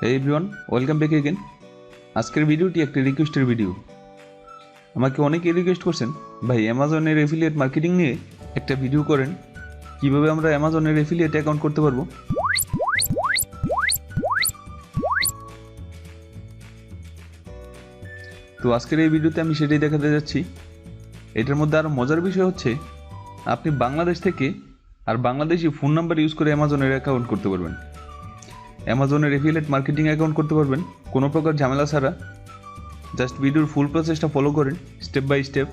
Hey everyone, welcome back again. আজকের ভিডিওটি একটা রিকোয়েস্টের ভিডিও। আমাকে অনেকেই রিকোয়েস্ট করছেন ভাই অ্যামাজনের অ্যাফিলিয়েট মার্কেটিং নিয়ে একটা ভিডিও করেন, কিভাবে আমরা অ্যামাজনের অ্যাফিলিয়েট অ্যাকাউন্ট করতে পারবো। তো আজকের এই ভিডিওতে আমি সেটাই দেখাতে যাচ্ছি। এটার মধ্যে আরও মজার বিষয় হচ্ছে আপনি বাংলাদেশ থেকে আর বাংলাদেশি ফোন নাম্বার ইউজ করে অ্যামাজনের অ্যাকাউন্ট করতে পারবেন। অ্যামাজনের অ্যাফিলিয়েট মার্কেটিং অ্যাকাউন্ট করতে পারবেন কোনো প্রকার ঝামেলা ছাড়া। জাস্ট ভিডিওর ফুল প্রসেসটা ফলো করেন স্টেপ বাই স্টেপ,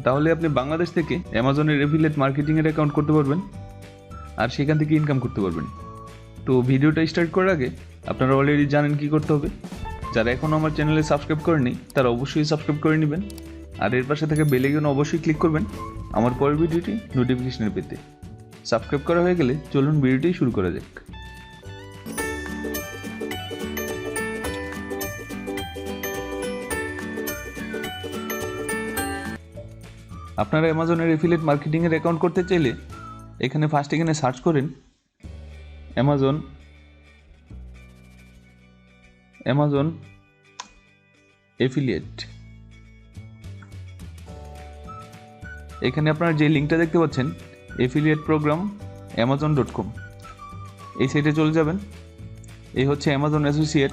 তাহলে আপনি বাংলাদেশ থেকে অ্যামাজনের অ্যাফিলিয়েট মার্কেটিংয়ের অ্যাকাউন্ট করতে পারবেন আর সেখান থেকে ইনকাম করতে পারবেন। তো ভিডিওটা স্টার্ট করার আগে আপনারা অলরেডি জানেন কী করতে হবে। যারা এখনও আমার চ্যানেলে সাবস্ক্রাইব করেনি তারা অবশ্যই সাবস্ক্রাইব করে নেবেন, আর এর পাশে থাকা বেল আইকনে অবশ্যই ক্লিক করবেন আমার পরের ভিডিওটি নোটিফিকেশনের পেতে। সাবস্ক্রাইব করা হয়ে গেলে চলুন ভিডিওটি শুরু করা যাক। আপনারা অ্যামাজনের অ্যাফিলিয়েট মার্কেটিংয়ের অ্যাকাউন্ট করতে চাইলে এখানে সার্চ করেন অ্যামাজন অ্যাফিলিয়েট। এখানে আপনারা যে লিঙ্কটা দেখতে পাচ্ছেন অ্যাফিলিয়েট প্রোগ্রাম amazon.com, এই সাইটে চলে যাবেন। এই হচ্ছে অ্যামাজন অ্যাসোসিয়েট,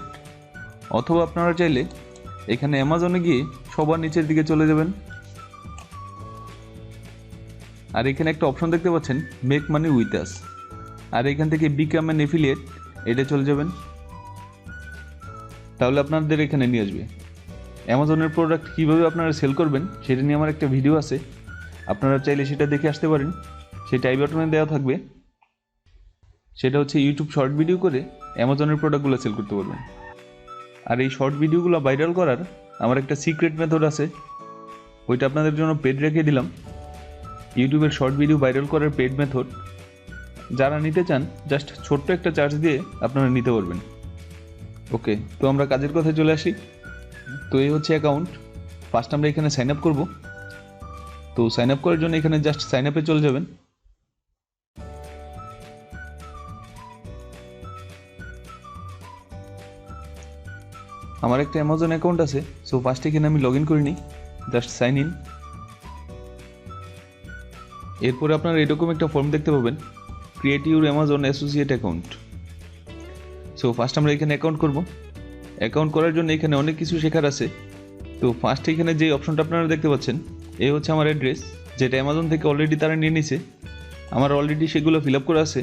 অথবা আপনারা চাইলে এখানে অ্যামাজনে গিয়ে সবার নিচের দিকে চলে যাবেন, আর এখানে একটা অপশন দেখতে পাচ্ছেন মেক মানি উইথ আস, আর এখান থেকে বিকাম অ্যান অ্যাফিলিয়েট এটা চলে যাবেন। তাহলে আপনাদের এখানে নিয়ে আসবে। অ্যামাজনের প্রোডাক্ট কীভাবে আপনারা সেল করবেন সেটা নিয়ে আমার একটা ভিডিও আছে, আপনারা চাইলে সেটা দেখে আসতে পারেন। সেটা আই বাটনে দেওয়া থাকবে। সেটা হচ্ছে ইউটিউব শর্ট ভিডিও করে অ্যামাজনের প্রোডাক্টগুলো সেল করতে পারবেন। আর এই শর্ট ভিডিওগুলো ভাইরাল করার আমার একটা সিক্রেট মেথড আছে, ওইটা আপনাদের জন্য পেড রেখে দিলাম। ইউটিউবের শর্ট ভিডিও ভাইরাল করার পেড মেথড, যারা নিতে চান জাস্ট ছোট্ট একটা চার্জ দিয়ে আপনারা নিতে পারবেন। ওকে, তো আমরা কাজের কথায় চলে আসি। তো এই হচ্ছে অ্যাকাউন্ট। ফার্স্ট আমরা এখানে সাইন আপ করব। তো সাইন আপ করার জন্য এখানে জাস্ট সাইন আপে চলে যাবেন। আমার একটা অ্যামাজন অ্যাকাউন্ট আছে, সো ফার্স্ট এখানে আমি লগ ইন করে নিই, জাস্ট সাইন ইন। এরপরে আপনারা এরকম একটা ফর্ম দেখতে পাবেন, create your Amazon associate account. So first আমরা এখানে অ্যাকাউন্ট করব। অ্যাকাউন্ট করার জন্য এখানে অনেক কিছু শেখার আছে। তো ফার্স্ট এখানে যে অপশনটা আপনারা দেখতে পাচ্ছেন এই হচ্ছে আমার অ্যাড্রেস, যেটা অ্যামাজন থেকে অলরেডি তারা নিয়ে নিছে। আমার অলরেডি সেগুলো ফিল আপ করা আছে।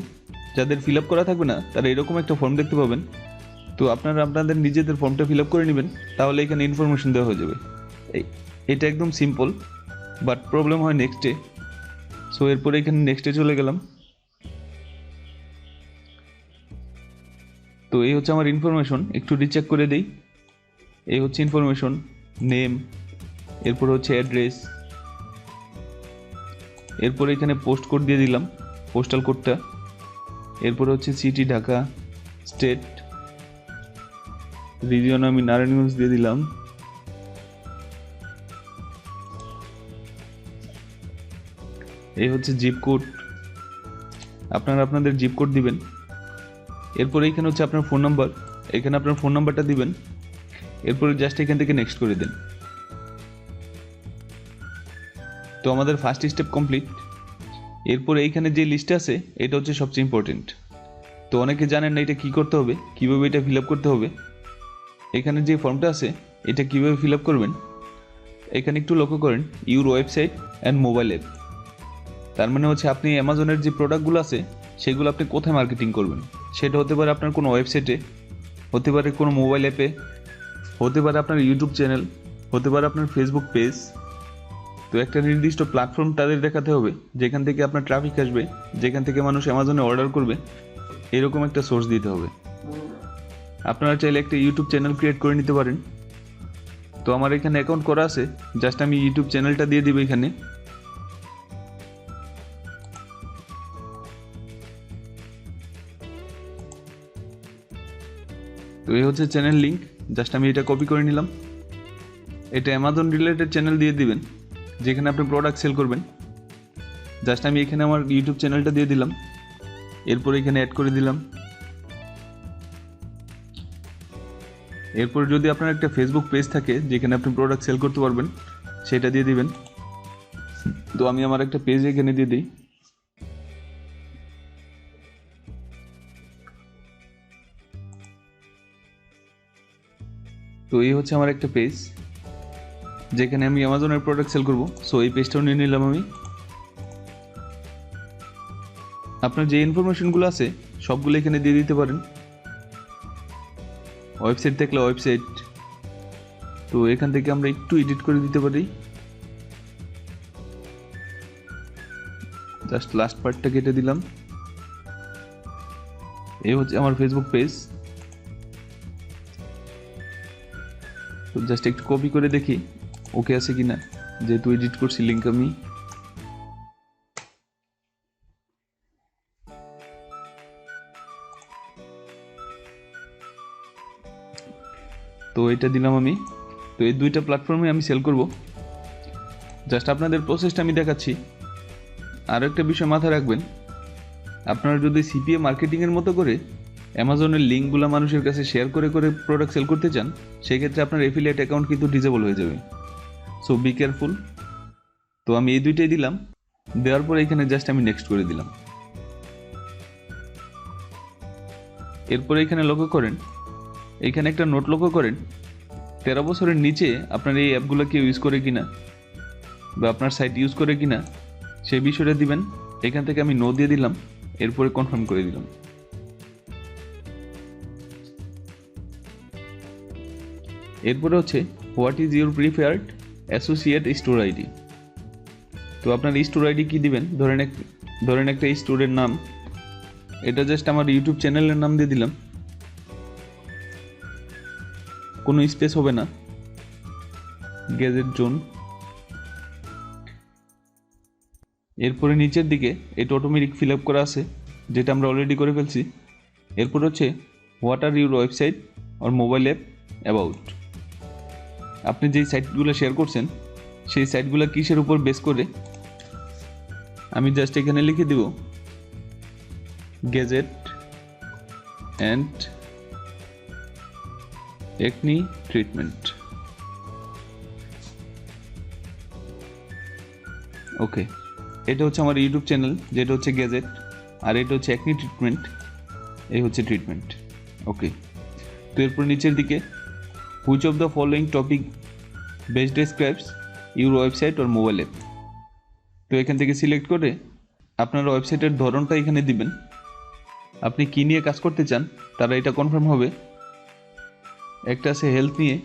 যাদের ফিল আপ করা থাকবে না তারা এরকম একটা ফর্ম দেখতে পাবেন। তো আপনারা আপনাদের নিজেদের ফর্মটা ফিল আপ করে নেবেন, তাহলে এখানে ইনফরমেশন দেওয়া হয়ে যাবে। এটা একদম সিম্পল, বাট প্রবলেম হয় নেক্সটে। সো এরপরে এখানে নেক্সটে চলে গেলাম। তো এই হচ্ছে আমার ইনফরমেশন, একটু রিচেক করে দিই। এই হচ্ছে ইনফরমেশন, নেম, এরপর হচ্ছে অ্যাড্রেস, এরপরে এখানে পোস্ট কোড দিয়ে দিলাম, পোস্টাল কোডটা। এরপরে হচ্ছে সিটি ঢাকা, স্টেট, রিজিয়ন আমি নারায়ণগঞ্জ দিয়ে দিলাম। এই হচ্ছে জিপ কোড, আপনারা আপনাদের জিপ কোড দিবেন। এরপরে এখানে হচ্ছে আপনার ফোন নাম্বার, এখানে আপনার ফোন নাম্বারটা দিবেন। এরপরে জাস্ট এখান থেকে নেক্সট করে দেন। তো আমাদের ফার্স্ট স্টেপ কমপ্লিট। এরপরে এইখানে যে লিস্টে আছে এটা হচ্ছে সবচেয়ে ইম্পর্টেন্ট। তো অনেকে জানেন না এটা কী করতে হবে, কীভাবে এটা ফিল আপ করতে হবে। এখানে যে ফর্মটা আছে এটা কীভাবে ফিল আপ করবেন এখানে একটু লক্ষ্য করেন, your website and mobile app. তার মানে হচ্ছে আপনি অ্যামাজনের যে প্রোডাক্টগুলো আছে সেগুলো আপনি কোথায় মার্কেটিং করবেন। সেটা হতে পারে আপনার কোনো ওয়েবসাইটে, হতে পারে কোনো মোবাইল অ্যাপে, হতে পারে আপনার ইউটিউব চ্যানেল, হতে পারে আপনার ফেসবুক পেজ। তো একটা নির্দিষ্ট প্ল্যাটফর্ম তাদের দেখাতে হবে যেখান থেকে আপনার ট্রাফিক আসবে, যেখান থেকে মানুষ অ্যামাজনে অর্ডার করবে, এরকম একটা সোর্স দিতে হবে। আপনারা চাইলে একটা ইউটিউব চ্যানেল ক্রিয়েট করে নিতে পারেন। তো আমার এখানে অ্যাকাউন্ট করা আছে, জাস্ট আমি ইউটিউব চ্যানেলটা দিয়ে দিব এখানে। তো এই হচ্ছে চ্যানেল লিঙ্ক, জাস্ট আমি এটা কপি করে নিলাম। এটা অ্যামাজন রিলেটেড চ্যানেল দিয়ে দিবেন যেখানে আপনি প্রোডাক্ট সেল করবেন। জাস্ট আমি এখানে আমার ইউটিউব চ্যানেলটা দিয়ে দিলাম, এরপর এখানে অ্যাড করে দিলাম। এরপর যদি আপনার একটা ফেসবুক পেজ থাকে যেখানে আপনি প্রোডাক্ট সেল করতে পারবেন সেটা দিয়ে দিবেন। তো আমি আমার একটা পেজ এখানে দিয়ে দিই। তো এই হচ্ছে আমার একটা পেজ যেখানে আমি অ্যামাজনের প্রোডাক্ট সেল করব। সো এই পেজটাও নিয়ে নিলাম আমি। আপনার যে ইনফরমেশনগুলো আছে সবগুলো এখানে দিয়ে দিতে পারেন। ওয়েবসাইট থাকলে ওয়েবসাইট, তো এখান থেকে আমরা একটু এডিট করে দিতে পারি, জাস্ট লাস্ট পার্টটা কেটে দিলাম। এই হচ্ছে আমার ফেসবুক পেজ। তো জাস্ট একটু কপি করে দেখি ওকে আছে কিনা, যেহেতু এডিট করছি লিঙ্ক আমি। তো এটা দিলাম আমি। তো এই দুইটা প্ল্যাটফর্মে আমি সেল করব। জাস্ট আপনাদের প্রসেসটা আমি দেখাচ্ছি। আরও একটা বিষয় মাথায় রাখবেন, আপনারা যদি সিপিএ মার্কেটিংয়ের মতো করে অ্যামাজনের লিঙ্কগুলো মানুষের কাছে শেয়ার করে করে প্রোডাক্ট সেল করতে চান, সেক্ষেত্রে আপনার এফিলিয়েট অ্যাকাউন্ট কিন্তু ডিসেবল হয়ে যাবে। So be careful. তো আমি এই দুইটাই দিলাম, দেওয়ার পরে এখানে জাস্ট আমি নেক্সট করে দিলাম। এরপরে এখানে লক্ষ্য করেন, এখানে একটা নোট লক্ষ্য করেন, 13 বছরের নিচে আপনার এই অ্যাপগুলো কেউ ইউজ করে কিনা বা আপনার সাইট ইউজ করে কিনা সেই বিষয়টা দিবেন। এখান থেকে আমি নো দিয়ে দিলাম, এরপরে কনফার্ম করে দিলাম। এরপরে হচ্ছে what is your preferred associate store ID. তো আপনার স্টোর আইডি কী দিবেন, ধরেন একটা স্টোরের নাম, এটা জাস্ট আমার ইউটিউব চ্যানেলের নাম দিয়ে দিলাম, কোনো স্পেস হবে না, গ্যাজেট জোন। এরপরে নিচের দিকে এটা অটোমেটিক ফিল আপ করা আছে, যেটা আমরা অলরেডি করে ফেলছি। এরপর হচ্ছে what are your website or mobile app about. আপনি যেই সাইটগুলো শেয়ার করছেন সেই সাইটগুলো কিসের উপর বেস করে, আমি জাস্ট এখানে লিখে দিব গ্যাজেট অ্যান্ড একনি ট্রিটমেন্ট। ওকে, এটা হচ্ছে আমার ইউটিউব চ্যানেল, যেটা হচ্ছে গ্যাজেট, আর এটা হচ্ছে একনি ট্রিটমেন্ট, এই হচ্ছে ট্রিটমেন্ট। ওকে, তো এরপর নিচের দিকে which of the following topic best describes your website or mobile app. তো এখান থেকে সিলেক্ট করে আপনার ওয়েবসাইটের ধরনটা এখানে দিবেন, আপনি কী নিয়ে কাজ করতে চান তারা এটা কনফার্ম হবে। একটা আছে হেলথ নিয়ে,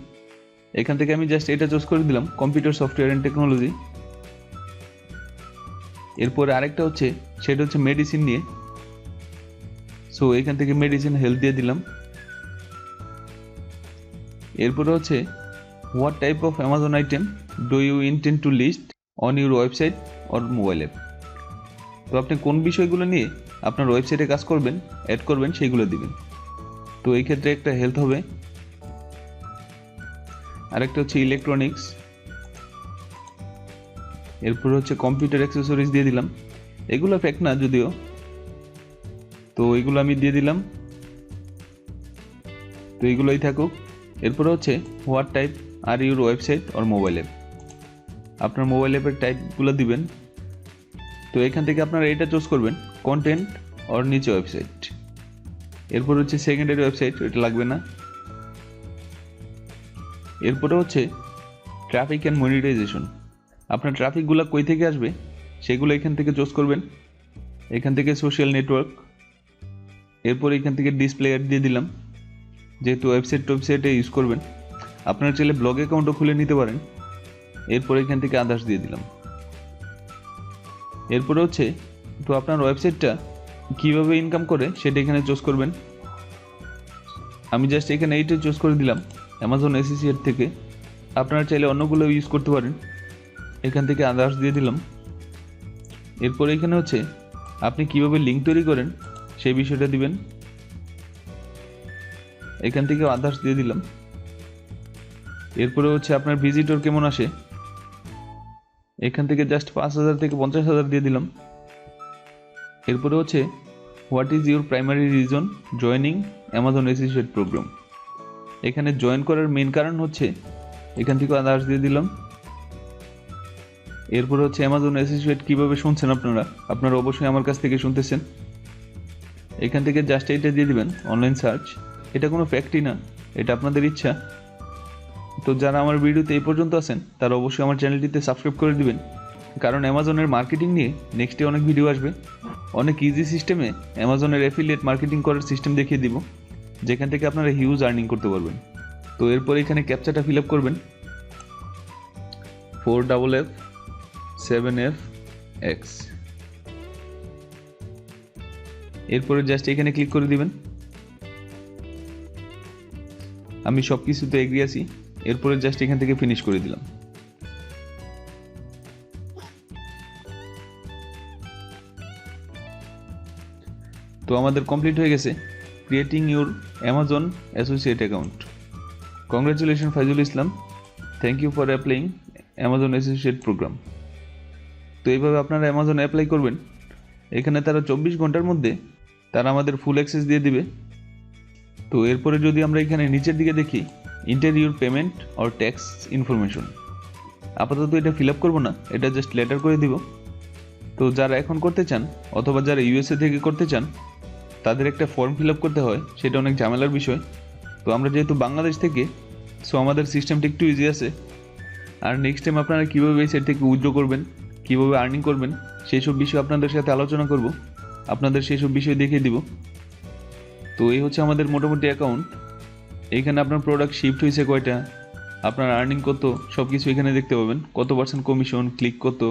এখান থেকে আমি জাস্ট এটা চুজ করে দিলাম কম্পিউটার সফটওয়্যার অ্যান্ড টেকনোলজি। এরপরে আরেকটা হচ্ছে, সেটা হচ্ছে মেডিসিন নিয়ে, সো এখান থেকে মেডিসিন হেলথ দিয়ে দিলাম। এরপরে হচ্ছে what type of Amazon item do you intend to list on your website or mobile app. তো আপনি কোন বিষয়গুলো নিয়ে আপনার ওয়েবসাইটে কাজ করবেন, অ্যাড করবেন, সেইগুলো দিবেন। তো এই ক্ষেত্রে একটা হেলথ হবে, আরেকটা হচ্ছে ইলেকট্রনিক্স, এরপর হচ্ছে কম্পিউটার অ্যাক্সেসরিজ দিয়ে দিলাম। এগুলো ফ্যাক্ট না যদিও, তো এগুলো আমি দিয়ে দিলাম, তো এগুলোই থাকুক। এরপরে হচ্ছে what type are your website or mobile app, আপনার মোবাইল অ্যাপের টাইপগুলো দিবেন। তো এখান থেকে আপনারা এটা চুজ করবেন কন্টেন্ট অর নিচে ওয়েবসাইট। এরপর হচ্ছে সেকেন্ডারি ওয়েবসাইট, এটা লাগবে না। এরপরে হচ্ছে ট্রাফিক অ্যান্ড মনিটাইজেশন, আপনার ট্রাফিকগুলো কই থেকে আসবে সেগুলো এখান থেকে চুজ করবেন। এখান থেকে সোশ্যাল নেটওয়ার্ক, এরপর এখান থেকে ডিসপ্লে অ্যাড দিয়ে দিলাম, যেহেতু ওয়েবসাইটে ইউজ করবেন। আপনারা চাইলে ব্লগ অ্যাকাউন্টও খুলে নিতে পারেন। এরপর এখান থেকে আদার্স দিয়ে দিলাম। এরপরে হচ্ছে তো আপনার ওয়েবসাইটটা কীভাবে ইনকাম করে সেটা এখানে চুজ করবেন। আমি জাস্ট এখানে এইটা চুজ করে দিলাম অ্যামাজন অ্যাসোসিয়েট থেকে, আপনারা চাইলে অন্যগুলো ইউজ করতে পারেন। এখান থেকে আদার্স দিয়ে দিলাম। এরপর এখানে হচ্ছে আপনি কিভাবে লিঙ্ক তৈরি করেন সেই বিষয়টা দিবেন, এখান থেকে আদার্স দিয়ে দিলাম। এরপরে হচ্ছে আপনার ভিজিটর কেমন আসে, এখান থেকে জাস্ট 5,000 থেকে 50,000 দিয়ে দিলাম। এরপরে হচ্ছে what is your primary reason joining Amazon associate program, এখানে জয়েন করার মেন কারণ হচ্ছে এখান থেকে আদার্স দিয়ে দিলাম। এরপর হচ্ছে অ্যামাজন অ্যাসোসিয়েট কীভাবে শুনছেন আপনারা অবশ্যই আমার কাছ থেকে শুনতেছেন। এখান থেকে জাস্ট এইটা দিয়ে দিবেন অনলাইন সার্চ। এটা কোনো ফ্যাক্টরি না, এটা আপনাদের ইচ্ছা। তো যারা আমার ভিডিওতে এই পর্যন্ত আছেন তারা অবশ্যই আমার চ্যানেলটিতে সাবস্ক্রাইব করে দিবেন, কারণ অ্যামাজনের মার্কেটিং নিয়ে নেক্সটে অনেক ভিডিও আসবে। অনেক ইজি সিস্টেমে অ্যামাজনের অ্যাফিলিয়েট মার্কেটিং করার সিস্টেম দেখিয়ে দিব, যেখান থেকে আপনারা হিউজ আর্নিং করতে পারবেন। তো এরপর এখানে ক্যাপচাটা ফিল আপ করবেন 4FF7FX। এরপরে জাস্ট এখানে ক্লিক করে দিবেন। আমি সব কিছুতে এগ্রি আছি। এরপরে জাস্ট এখান থেকে ফিনিশ করে দিলাম। তো আমাদের কমপ্লিট হয়ে গেছে creating your Amazon associate account. Congratulation Faizul Islam, thank you for applying Amazon associate program. তো এইভাবে আপনারা অ্যামাজন অ্যাপ্লাই করবেন। এখানে তারা 24 ঘন্টার মধ্যে তারা আমাদের ফুল অ্যাক্সেস দিয়ে দিবে। তো এরপরে যদি আমরা এখানে নিচের দিকে দেখি inter your payment or tax information, আপাতত এটা ফিল আপ করবো না, এটা জাস্ট লেটার করে দিব। তো যারা এখন করতে চান অথবা যারা ইউএসএ থেকে করতে চান তাদের একটা ফর্ম ফিল আপ করতে হয়, সেটা অনেক ঝামেলার বিষয়। তো আমরা যেহেতু বাংলাদেশ থেকে, সো আমাদের সিস্টেমটা একটু ইজি আছে। আর নেক্সট টাইম আপনারা কীভাবে এই সাইট থেকে উইথড্র করবেন, কীভাবে আর্নিং করবেন, সেই সব বিষয় আপনাদের সাথে আলোচনা করব, আপনাদের সেই সব বিষয় দেখিয়ে দিব। তো এই হচ্ছে আমাদের মোটামুটি অ্যাকাউন্ট। এইখানে আপনার প্রোডাক্ট শিফট হয়েছে কয়টা, আপনার আর্নিং কত, সব কিছু এখানে দেখতে পাবেন। কত % কমিশন, ক্লিক কত,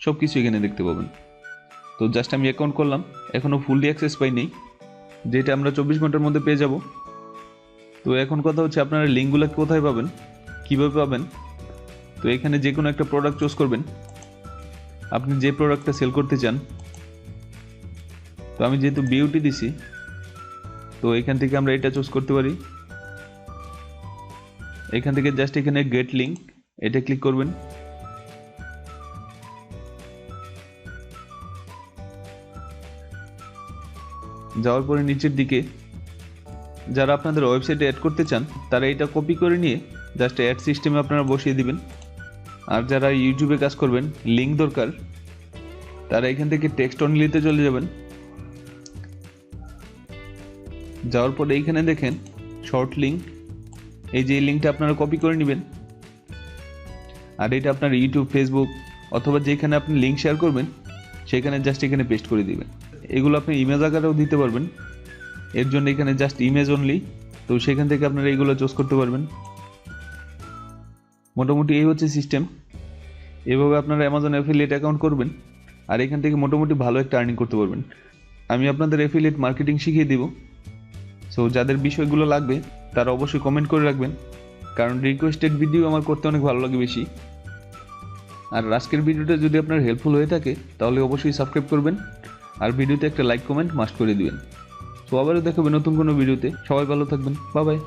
সব কিছু এখানে দেখতে পাবেন। তো জাস্ট আমি অ্যাকাউন্ট করলাম, এখনও ফুললি অ্যাক্সেস পাইনি, যেটা আমরা 24 ঘন্টার মধ্যে পেয়ে যাব। তো এখন কথা হচ্ছে আপনারা লিঙ্কগুলো কোথায় পাবেন, কীভাবে পাবেন। তো এখানে যে কোনো একটা প্রোডাক্ট চুজ করবেন, আপনি যে প্রোডাক্টটা সেল করতে চান। তো আমি যেহেতু বিউটি দিছি, তো এখান থেকে আমরা এটা চুজ করতে পারি। এখান থেকে জাস্ট এখানে গেট লিঙ্ক, এটা ক্লিক করবেন। যাওয়ার পরে নিচের দিকে যারা আপনাদের ওয়েবসাইটে অ্যাড করতে চান তারা এটা কপি করে নিয়ে জাস্ট অ্যাড সিস্টেমে আপনারা বসিয়ে দিবেন। আর যারা ইউটিউবে কাজ করবেন, লিঙ্ক দরকার, তারা এখান থেকে টেক্সট অনলিতে চলে যাবেন। যাওয়ার পরে এইখানে দেখেন শর্ট লিঙ্ক, এই যে লিঙ্কটা আপনারা কপি করে নেবেন। আর এটা আপনার ইউটিউব, ফেসবুক অথবা যেখানে আপনি লিঙ্ক শেয়ার করবেন সেখানে জাস্ট এখানে পেস্ট করে দিবেন। এগুলো আপনি ইমেজ আকারেও দিতে পারবেন, এর জন্য এখানে জাস্ট ইমেজ অনলি। তো সেখান থেকে আপনারা এইগুলো চুজ করতে পারবেন। মোটামুটি এই হচ্ছে সিস্টেম। এভাবে আপনারা অ্যামাজন অ্যাফিলিয়েট অ্যাকাউন্ট করবেন আর এখান থেকে মোটামুটি ভালো একটা আর্নিং করতে পারবেন। আমি আপনাদের অ্যাফিলিয়েট মার্কেটিং শিখিয়ে দিব। সো যাদের বিষয়গুলো লাগবে তারা অবশ্যই কমেন্ট করে রাখবেন, কারণ রিকোয়েস্টেড ভিডিও আমার করতে অনেক ভালো লাগে বেশি। আর আজকের ভিডিওটা যদি আপনার হেল্পফুল হয়ে থাকে তাহলে অবশ্যই সাবস্ক্রাইব করবেন আর ভিডিওতে একটা লাইক কমেন্ট মাস্ট করে দিবেন। তো আবারও দেখাবেন নতুন কোনো ভিডিওতে। সবাই ভালো থাকবেন, বাই বাই।